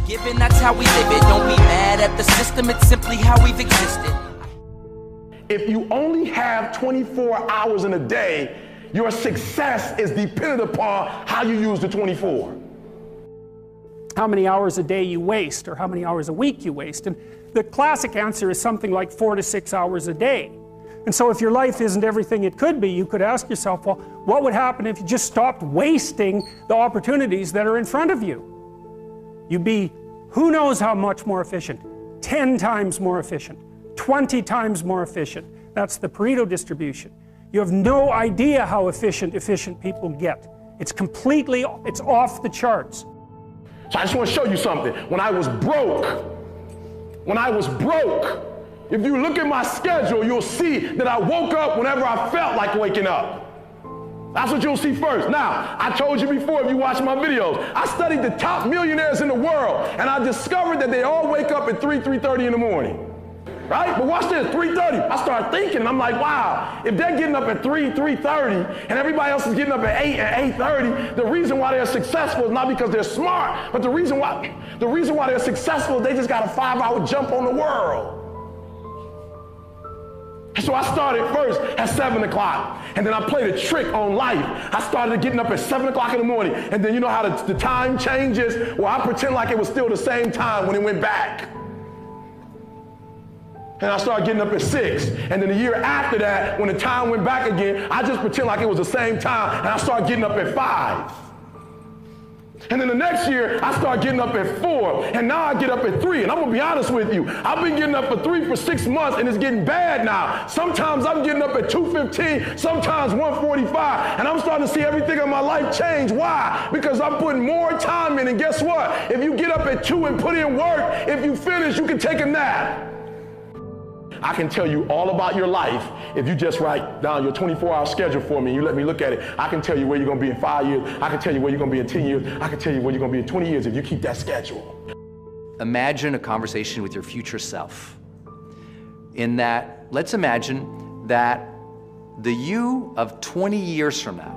Given that's how we live it, don't be mad at the system, it's simply how we've existed. If you only have 24 hours in a day, your success is dependent upon how you use the 24. How many hours a day you waste, or how many hours a week you waste. And the classic answer is something like 4 to 6 hours a day. And so if your life isn't everything it could be, you could ask yourself, well, what would happen if you just stopped wasting the opportunities that are in front of you? You'd be, who knows how much more efficient? 10 times more efficient, 20 times more efficient. That's the Pareto distribution. You have no idea how efficient people get. It's off the charts. So I just want to show you something. When I was broke, if you look at my schedule, you'll see that I woke up whenever I felt like waking up. That's what you'll see first. Now, I told you before, if you watch my videos, I studied the top millionaires in the world, and I discovered that they all wake up at 3:30 in the morning. Right? But watch this, 3:30. I started thinking, and I'm like, wow, if they're getting up at 3:30, and everybody else is getting up at 8 and 8:30, the reason why they're successful is not because they're smart, but the reason why they're successful is they just got a 5-hour jump on the world. So I started first at 7 o'clock, and then I played a trick on life. I started getting up at 7 o'clock in the morning, and then you know how the time changes? Well, I pretend like it was still the same time when it went back. And I started getting up at 6, and then the year after that, when the time went back again, I just pretend like it was the same time, and I started getting up at 5. And then the next year, I started getting up at 4, and now I get up at 3. And I'm gonna be honest with you, I've been getting up at 3 for 6 months, and it's getting bad now. Sometimes I'm getting up at 2:15, sometimes 1:45, and I'm starting to see everything in my life change. Why? Because I'm putting more time in, and guess what? If you get up at 2 and put in work, if you finish, you can take a nap. I can tell you all about your life if you just write down your 24-hour schedule for me and you let me look at it. I can tell you where you're going to be in 5 years. I can tell you where you're going to be in 10 years. I can tell you where you're going to be in 20 years if you keep that schedule. Imagine a conversation with your future self. In that, let's imagine that the you of 20 years from now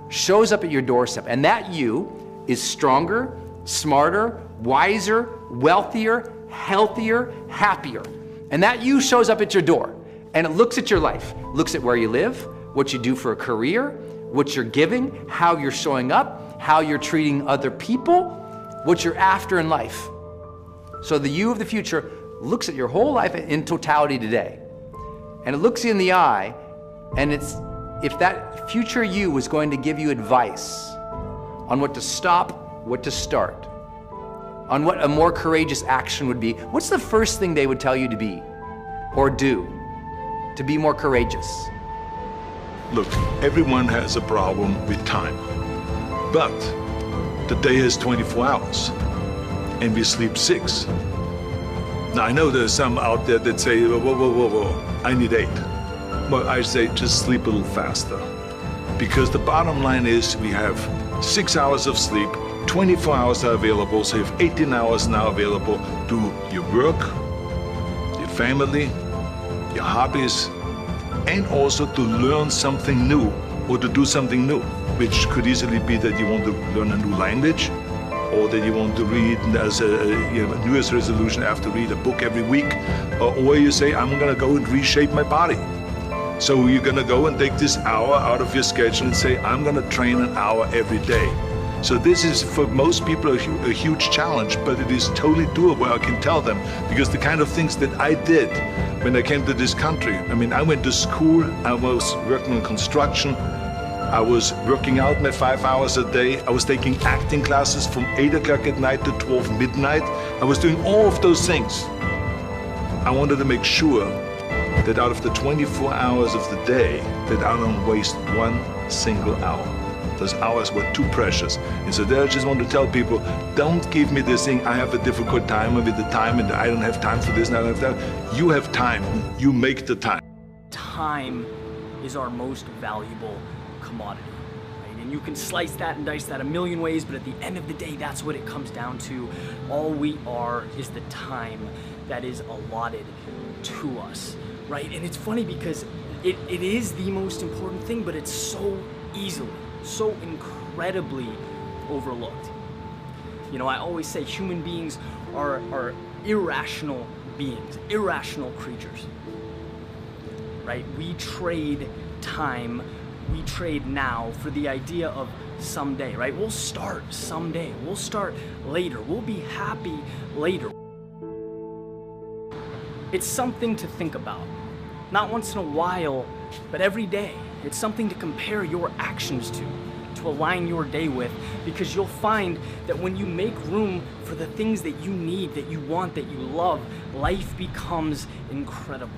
shows up at your doorstep, and that you is stronger, smarter, wiser, wealthier, healthier, happier. And that you shows up at your door, and it looks at your life, looks at where you live, what you do for a career, what you're giving, how you're showing up, how you're treating other people, what you're after in life. So the you of the future looks at your whole life in totality today, and it looks you in the eye, and if that future you was going to give you advice on what to stop, what to start, on what a more courageous action would be, what's the first thing they would tell you to be or do to be more courageous? Look, everyone has a problem with time, but the day has 24 hours and we sleep 6. Now I know there's some out there that say, whoa, I need 8. Well, I say just sleep a little faster, because the bottom line is we have 6 hours of sleep, 24 hours are available, so you have 18 hours now available to your work, your family, your hobbies, and also to learn something new or to do something new, which could easily be that you want to learn a new language, or that you want to read as a New Year's resolution, I have to read a book every week, or you say, I'm gonna go and reshape my body. So you're gonna go and take this hour out of your schedule and say, I'm gonna train an hour every day. So this is, for most people, a huge challenge, but it is totally doable, I can tell them, because the kind of things that I did when I came to this country, I mean, I went to school, I was working on construction, I was working out my 5 hours a day, I was taking acting classes from 8 o'clock at night to 12 midnight, I was doing all of those things. I wanted to make sure that out of the 24 hours of the day, that I don't waste one single hour. Those hours were too precious. And so there I just want to tell people, don't give me this thing, I have a difficult time with the time and I don't have time for this and I don't have that. You have time, you make the time. Time is our most valuable commodity, right? And you can slice that and dice that a million ways, but at the end of the day, that's what it comes down to. All we are is the time that is allotted to us, right? And it's funny because it is the most important thing, but it's so easily, so incredibly overlooked. You know, I always say human beings are irrational beings, irrational creatures, right? We trade time, we trade now for the idea of someday, right? We'll start someday, we'll start later, we'll be happy later. It's something to think about, not once in a while, but every day. It's something to compare your actions to align your day with, because you'll find that when you make room for the things that you need, that you want, that you love, life becomes incredible.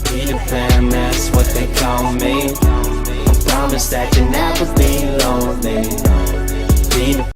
Peter Pan, that's what they call me. I promise that you'll never be lonely. Peter